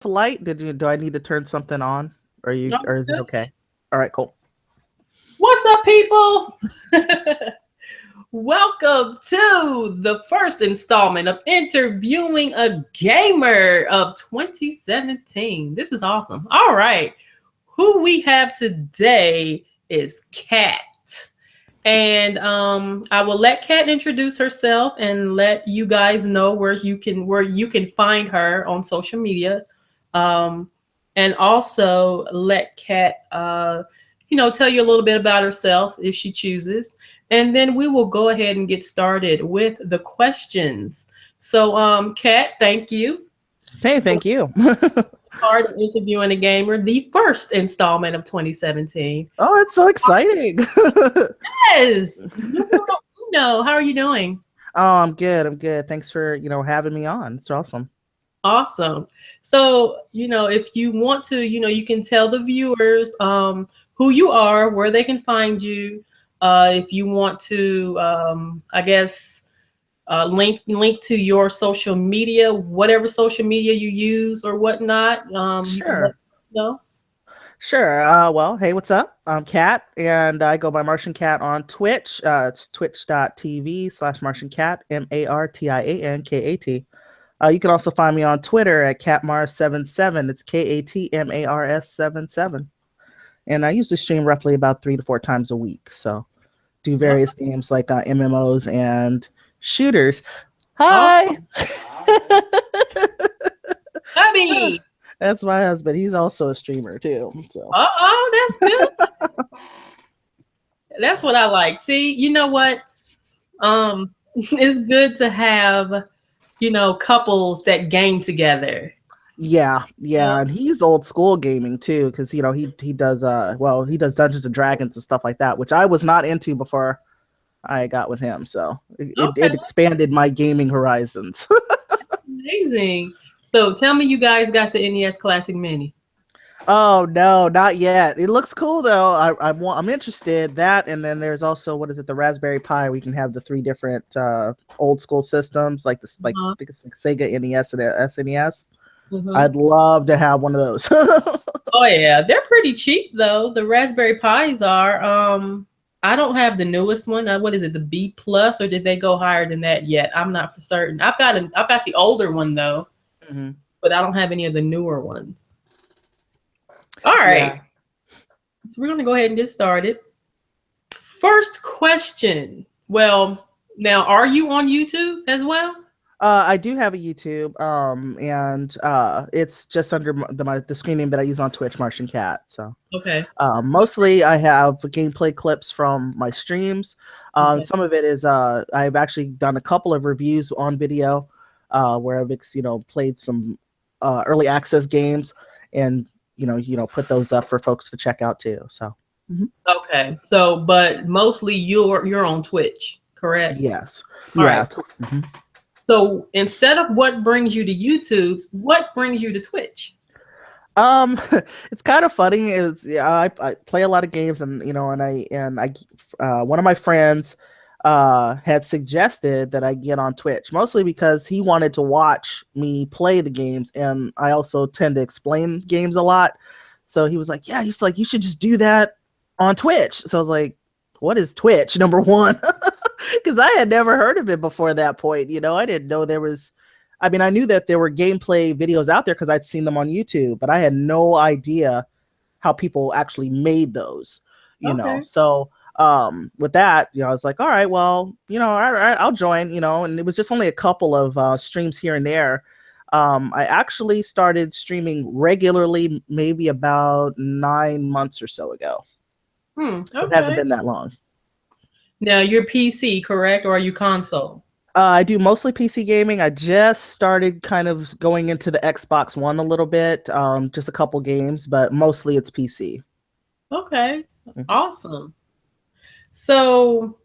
light? Do I need to turn something on? Or is it okay? All right, cool. What's up, people? Welcome to the first installment of Interviewing a Gamer of 2017. This is awesome. All right. Who we have today is Kat. And I will let Kat introduce herself and let you guys know where you can find her on social media. Um, and also let Kat tell you a little bit about herself if she chooses. And then we will go ahead and get started with the questions. So, Kat, thank you Hey, for thank you. part of interviewing a gamer, the first installment of 2017. Oh, it's so exciting. Yes, no. How are you doing? Oh, I'm good. I'm good. Thanks for, having me on. It's awesome. Awesome. So, if you want to, you can tell the viewers who you are, where they can find you. If you want to, I guess, link to your social media, whatever social media you use or whatnot. You can let Sure. me know. Sure. Well, hey, what's up? I'm Kat, and I go by MartianKat on Twitch. It's twitch.tv/MartianKat, MartianKat. You can also find me on Twitter at KatMars77. It's KATMARS77. And I usually stream roughly about 3 to 4 times a week. So do various games like MMOs and shooters. Oh, Hi. Abby. That's my husband. He's also a streamer too. So That's good. That's what I like. See, you know what? It's good to have, couples that game together. yeah, and he's old school gaming too, because he does he does Dungeons and Dragons and stuff like that, which I was not into before I got with him. So Okay, it expanded my gaming horizons. amazing. So tell me you guys got the NES Classic Mini. Oh no, not yet. It looks cool though. I'm interested that, and then there's also what is it, the Raspberry Pi. We can have the three different old school systems like this, like I Uh-huh. think it's like Sega NES and SNES. Uh-huh. I'd love to have one of those. Oh yeah, they're pretty cheap though. The Raspberry Pis are. I don't have the newest one. What is it, the B plus, or did they go higher than that yet? I'm not for certain. I've got the older one though, Mhm. but I don't have any of the newer ones. All right, Yeah. so we're gonna go ahead and get started. First question. Well, now are you on YouTube as well? I do have a YouTube, and it's just under the screen name that I use on Twitch, Martian Cat. So Okay. mostly I have gameplay clips from my streams. Okay. Some of it is I've actually done a couple of reviews on video, where I've played some early access games, and put those up for folks to check out too. So mhm. Okay. So, but mostly you're on Twitch, correct? Yes, All right. yeah. Mhm. So instead of what brings you to YouTube, what brings you to Twitch? Um, it's kind of funny. Is yeah, I play a lot of games, and and I one of my friends had suggested that I get on Twitch, mostly because he wanted to watch me play the games, and I also tend to explain games a lot. So he was like, "Yeah," he's like, "You should just do that on Twitch." So I was like, "What is Twitch?" Number one, because I had never heard of it before that point. I didn't know there was. I mean, I knew that there were gameplay videos out there because I'd seen them on YouTube, but I had no idea how people actually made those. Okay. So with that, I was like, all right, well, all right, I'll join. And it was just only a couple of streams here and there. I actually started streaming regularly maybe about 9 months or so ago, so it hasn't Okay. been that long. Now you're PC, correct, or are you console? I do mostly PC gaming. I just started kind of going into the Xbox One a little bit, just a couple games, but mostly it's PC. Okay. Mhm. Awesome. So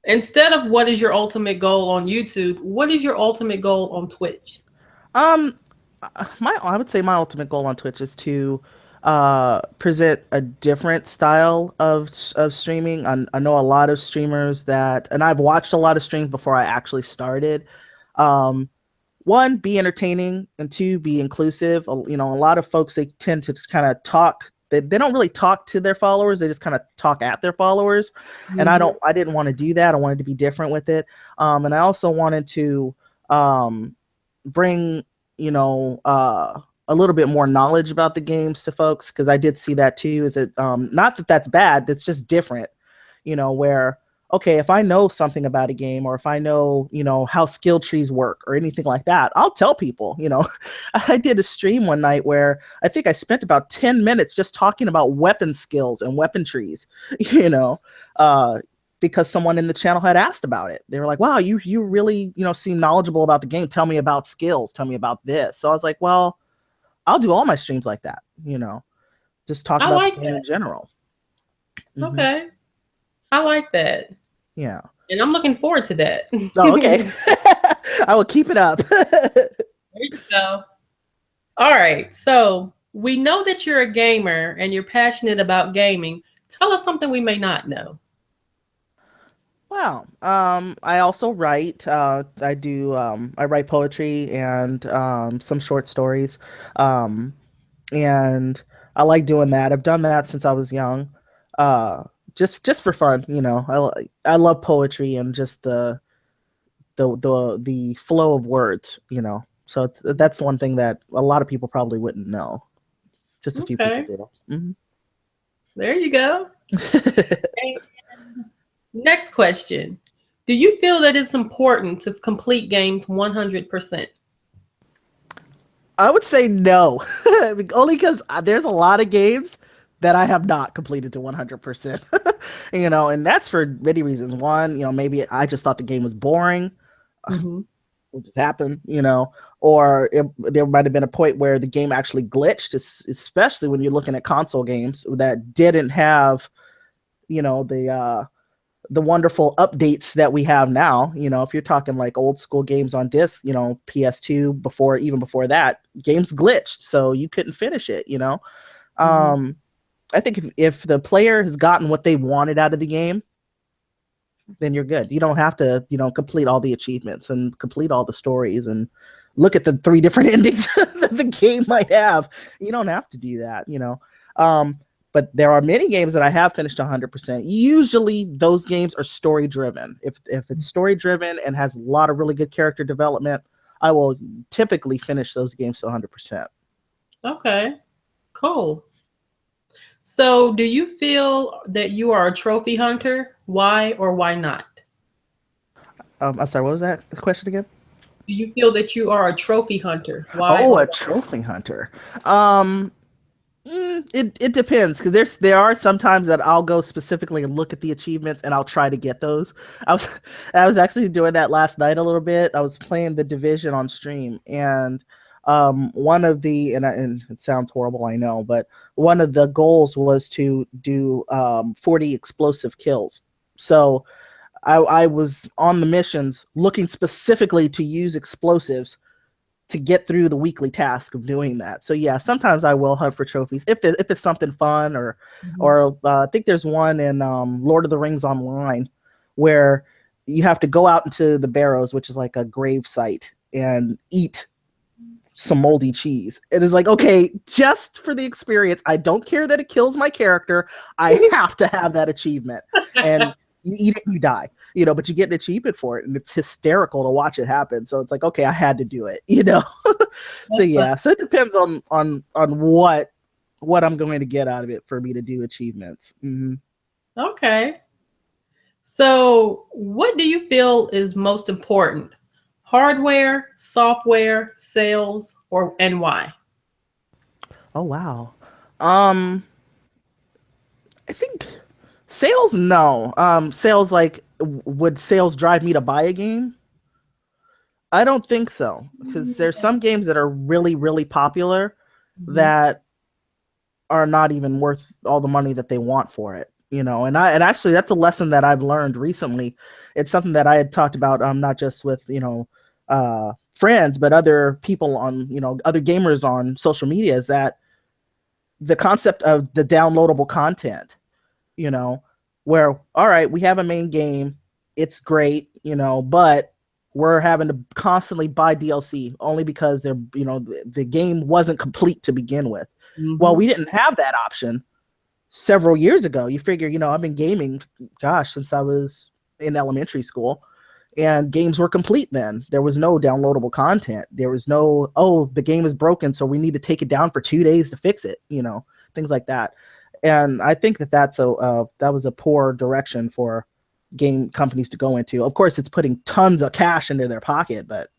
instead of what is your ultimate goal on YouTube, what is your ultimate goal on Twitch? Um, my I would say my ultimate goal on Twitch is to present a different style of streaming. I know a lot of streamers that, and I've watched a lot of streams before I actually started. Um, one, be entertaining, and two, be inclusive. You know, a lot of folks, they tend to kind of talk. They don't really talk to their followers. They just kind of talk at their followers. And Mhm. I didn't want to do that. I wanted to be different with it. And I also wanted to um, bring, you know, a little bit more knowledge about the games to folks. Cause I did see that too. Is it, not that that's bad. It's just different, you know, where, okay, if I know something about a game or if I know, you know, how skill trees work or anything like that, I'll tell people, you know. I did a stream one night where I think I spent about 10 minutes just talking about weapon skills and weapon trees, you know, uh, because someone in the channel had asked about it. They were like, wow, you really, you know, seem knowledgeable about the game. Tell me about skills. Tell me about this. So I was like, well, I'll do all my streams like that, you know, just talk I about the like game that. in general. Hmm. Okay. I like that. Yeah. And I'm looking forward to that. Oh, okay. I will keep it up. There you go. All right. So we know that you're a gamer and you're passionate about gaming. Tell us something we may not know. Wow. I also write. I do. I write poetry and some short stories. Um, and I like doing that. I've done that since I was young. Uh, just for fun, you know. I love poetry and just the flow of words, you know. So that's one thing that a lot of people probably wouldn't know. Just a few people Okay. do. Hmm. There you go. And next question. Do you feel that it's important to complete games 100%? I would say no, only because there's a lot of games that I have not completed to 100%. You know, and that's for many reasons. One, you know, maybe I just thought the game was boring, Mm-hmm. which has happened, you know, or there might have been a point where the game actually glitched, especially when you're looking at console games that didn't have, you know, the wonderful updates that we have now. You know, if you're talking like old school games on disc, you know, PS2 before, even before that, games glitched, so you couldn't finish it. You know, Mm-hmm. um, I think if the player has gotten what they wanted out of the game, then you're good. You don't have to, you know, complete all the achievements and complete all the stories and look at the three different endings that the game might have. You don't have to do that, you know. Um, but there are many games that I have finished 100%. Usually those games are story driven. If it's story driven and has a lot of really good character development, I will typically finish those games to 100%. Okay. Cool. So, do you feel that you are a trophy hunter? Why or why not? I'm sorry, what was that question again? Do you feel that you are a trophy hunter? Why Oh, or a why? trophy hunter. Um, it depends because there are some times that I'll go specifically and look at the achievements and I'll try to get those. I was I was actually doing that last night a little bit. I was playing the Division on stream and one of the and it sounds horrible, I know, but one of the goals was to do 40 explosive kills. So I was on the missions looking specifically to use explosives to get through the weekly task of doing that. So yeah, sometimes I will hunt for trophies if it's something fun Mhm. or I think there's one in Lord of the Rings Online where you have to go out into the barrows, which is like a grave site, and eat some moldy cheese. It is like, okay, just for the experience, I don't care that it kills my character. I have to have that achievement. And you eat it, you die, you know, but you get an achievement for it, and it's hysterical to watch it happen. So it's like, okay, I had to do it, you know. So That's fun. yeah, so it depends on what I'm going to get out of it for me to do achievements. Hmm. Okay. So, what do you feel is most important? Hardware, software, sales, or and why? Oh wow. Um, I think sales. No. Sales like would sales drive me to buy a game? I don't think so because there's some games that are really popular Mhm. that are not even worth all the money that they want for it, you know. And actually that's a lesson that I've learned recently. It's something that I had talked about not just with, you know, friends but other people on, you know, other gamers on social media, is that the concept of the downloadable content, you know, where all right, we have a main game, it's great, you know, but we're having to constantly buy DLC only because they're, the game wasn't complete to begin with. Well, Mm-hmm. we didn't have that option several years ago. You figure, I've been gaming, gosh, since I was in elementary school, and games were complete then. There was no downloadable content. There was no, oh, the game is broken, so we need to take it down for 2 days to fix it, things like that. And I think that was a poor direction for game companies to go into. Of course, it's putting tons of cash into their pocket, but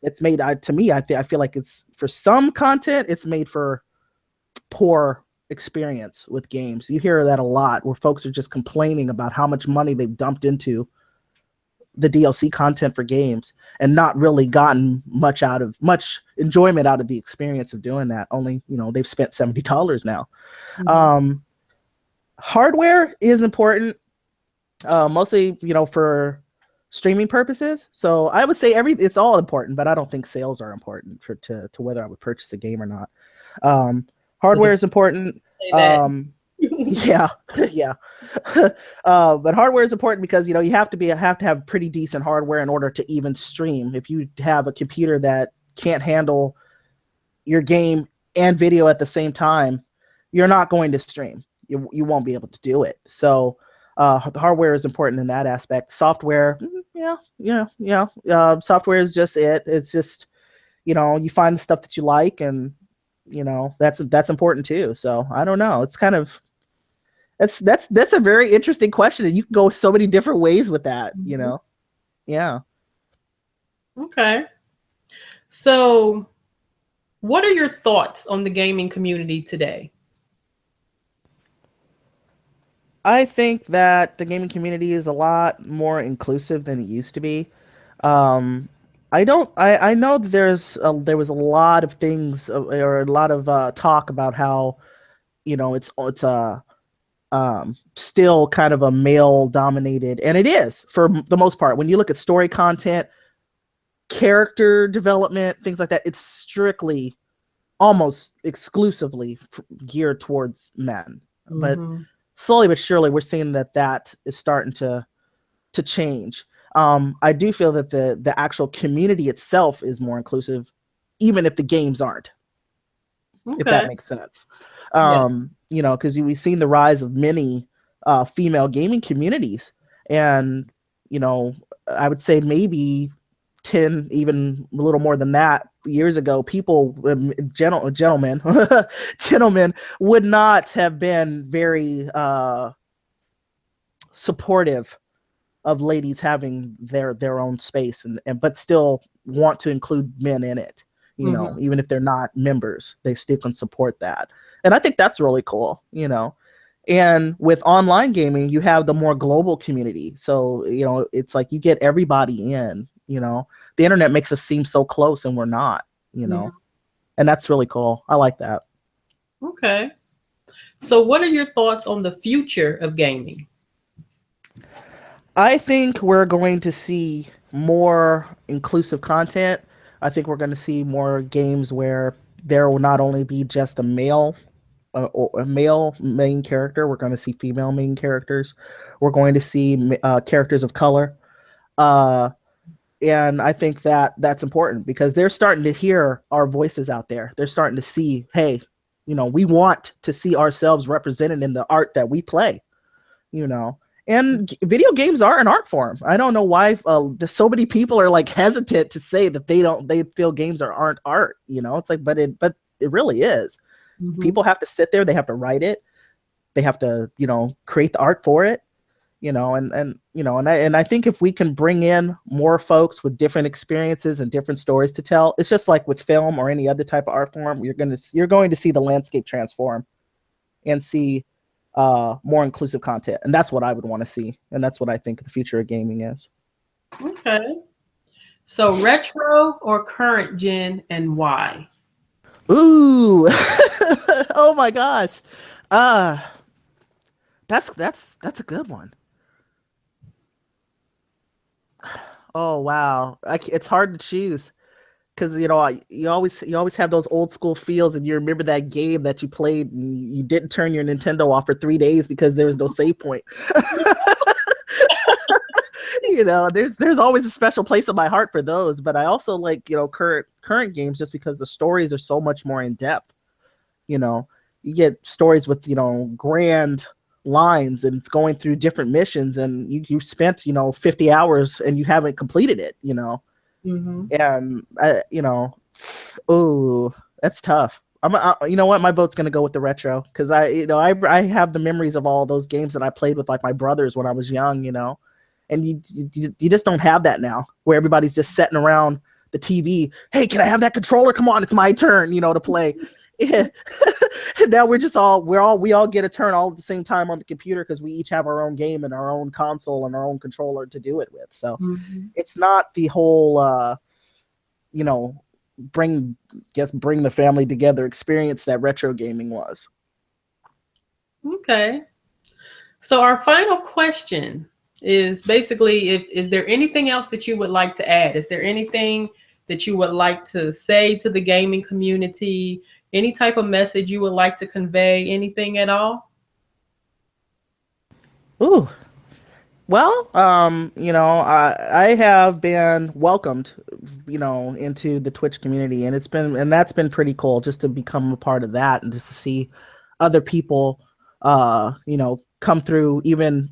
it's made, to me, I feel like it's, for some content, it's made for poor experience with games. You hear that a lot, where folks are just complaining about how much money they've dumped into the DLC content for games and not really gotten much enjoyment out of the experience of doing that. Only, they've spent $70 now. Mm-hmm. Hardware is important, mostly, for streaming purposes. So I would say it's all important, but I don't think sales are important to whether I would purchase a game or not. Hardware is important. Yeah, yeah. But hardware is important because, you have to have pretty decent hardware in order to even stream. If you have a computer that can't handle your game and video at the same time, you're not going to stream. You won't be able to do it. So the hardware is important in that aspect. Software, software is just it. It's just, you find the stuff that you like, and that's important too. So I don't know. It's kind of, that's a very interesting question, and you can go so many different ways with that. Yeah. Okay. So, what are your thoughts on the gaming community today? I think that the gaming community is a lot more inclusive than it used to be. Um, I know that there was a lot of things, or a lot of talk about how, it's a still kind of a male dominated, and it is for the most part. When you look at story content, character development, things like that, it's strictly, almost exclusively geared towards men. But Mm-hmm. slowly but surely, we're seeing that is starting to change. I do feel that the actual community itself is more inclusive, even if the games aren't. Okay. If that makes sense. Yeah. Because we've seen the rise of many female gaming communities, and I would say maybe 10, even a little more than that, years ago, people, gentlemen, gentlemen would not have been very supportive of ladies having their own space, and but still want to include men in it. Mm-hmm. Even if they're not members, they still can support that. And I think that's really cool. And with online gaming, you have the more global community. So, it's like you get everybody in. The internet makes us seem so close, and we're not, Yeah. and that's really cool. I like that. Okay. So, what are your thoughts on the future of gaming? I think we're going to see more inclusive content. I think we're going to see more games where there will not only be just a male main character. We're going to see female main characters. We're going to see characters of color. And I think that that's important because they're starting to hear our voices out there. They're starting to see, hey, we want to see ourselves represented in the art that we play. And video games are an art form. I don't know why so many people are like hesitant to say that they feel games aren't art. It's like, but it really is. Mm-hmm. People have to sit there. They have to write it. They have to, create the art for it. And I think if we can bring in more folks with different experiences and different stories to tell, it's just like with film or any other type of art form, you're going to see the landscape transform and see more inclusive content. And that's what I would want to see. And that's what I think the future of gaming is. Okay. So retro or current gen, and why? Ooh. Oh my gosh. That's a good one. Oh wow. It's hard to choose because you always have those old school feels, and you remember that game that you played and you didn't turn your Nintendo off for 3 days because there was no save point. You know, there's always a special place in my heart for those, but I also like, you know, current games just because the stories are so much more in depth. You know, you get stories with, you know, grand lines, and it's going through different missions, and you spent, you know, 50 hours and you haven't completed it, you know. Mm-hmm. And you know, oh, that's tough. You know what, my vote's gonna go with the retro, because you know, I have the memories of all those games that I played with like my brothers when I was young, you know, and you just don't have that now, where everybody's just sitting around the TV. Hey, can I have that controller? Come on, it's my turn, you know, to play. And now we all get a turn all at the same time on the computer, because we each have our own game and our own console and our own controller to do it with. So Mm-hmm. it's not the whole you know, bring the family together experience that retro gaming was. Okay. So our final question is basically, if is there anything else that you would like to add? Is there anything that you would like to say to the gaming community? Any type of message you would like to convey? Anything at all? Ooh. Well, you know, I have been welcomed, you know, into the Twitch community, and that's been pretty cool, just to become a part of that, and just to see other people, you know, come through even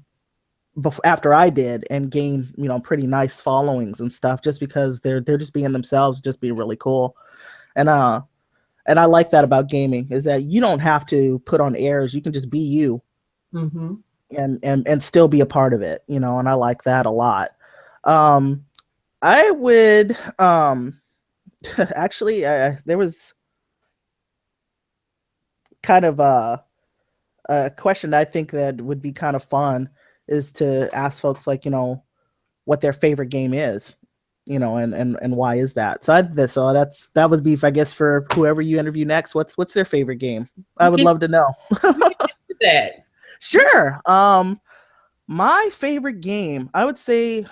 after I did, and gain, you know, pretty nice followings and stuff, just because they're just being themselves, just being really cool. And and I like that about gaming, is that you don't have to put on airs. You can just be you, Mm-hmm. and still be a part of it, you know, and I like that a lot. Um, I would actually, there was kind of a question I think that would be kind of fun, is to ask folks, like, you know, what their favorite game is, you know, and why is that? So that would be, I guess, for whoever you interview next. What's their favorite game? I would Can love to know. you do that? Sure. My favorite game, I would say,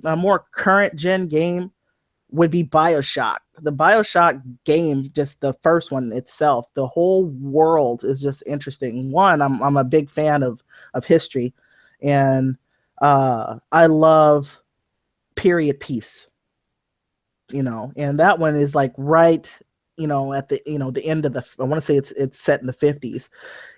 a more current gen game would be BioShock. The BioShock game, just the first one itself, the whole world is just interesting. One, I'm a big fan of history, and I love period piece, you know, and that one is like right, you know, at the, you know, the end of the, I want to say it's set in the 50s,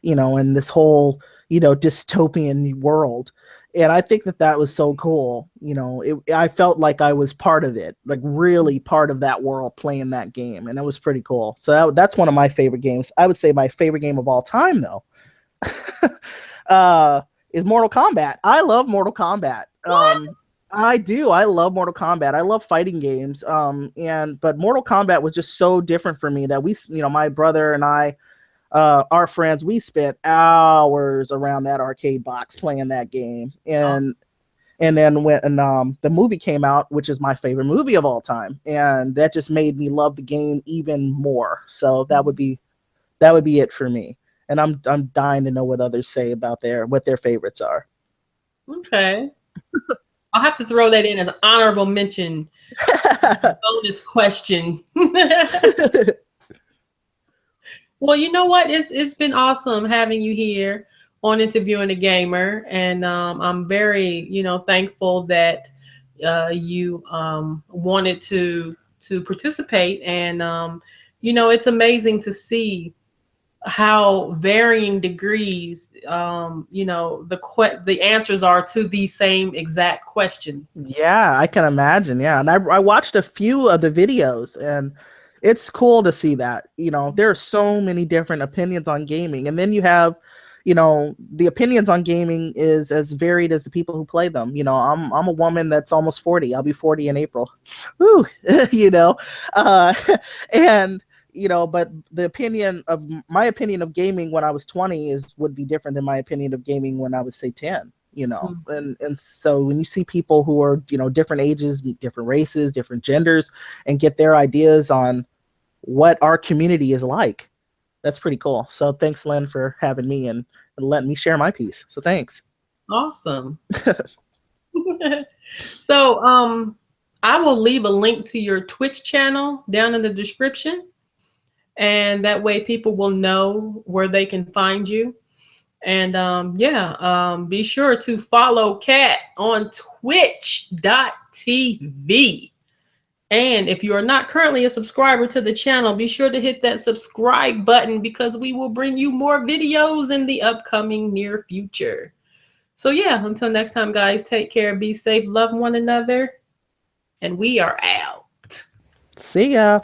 you know, and this whole, you know, dystopian world. And I think that was so cool, you know. I felt like I was part of it, like really part of that world, playing that game, and that was pretty cool. So that's one of my favorite games. I would say my favorite game of all time, though, uh, is Mortal Kombat. I love Mortal Kombat. I do. I love Mortal Kombat. I love fighting games. But Mortal Kombat was just so different for me, that you know, my brother and I, our friends, we spent hours around that arcade box playing that game. And then when the movie came out, which is my favorite movie of all time, and that just made me love the game even more. So that would be it for me. And I'm dying to know what others say about what their favorites are. Okay. I'll have to throw that in as an honorable mention bonus question. Well, you know what? It's been awesome having you here on Interviewing a Gamer, and I'm very, you know, thankful that you wanted to participate. And you know, it's amazing to see how varying degrees, you know, the answers are to these same exact questions. Yeah, I can imagine. Yeah, and I watched a few of the videos, and it's cool to see that. You know, there are so many different opinions on gaming, and then you have, you know, the opinions on gaming is as varied as the people who play them. You know, I'm a woman that's almost 40. I'll be 40 in April. Woo, you know, uh, and you know, but my opinion of gaming when I was 20 would be different than my opinion of gaming when I was, say, 10. You know, and so when you see people who are, you know, different ages, different races, different genders, and get their ideas on what our community is like, that's pretty cool. So thanks, Lynn, for having me and letting me share my piece. So thanks. Awesome. So I will leave a link to your Twitch channel down in the description, and that way people will know where they can find you. And be sure to follow Kat on twitch.tv. And if you are not currently a subscriber to the channel, be sure to hit that subscribe button because we will bring you more videos in the upcoming near future. So yeah, until next time, guys, take care, be safe, love one another, and we are out. See ya.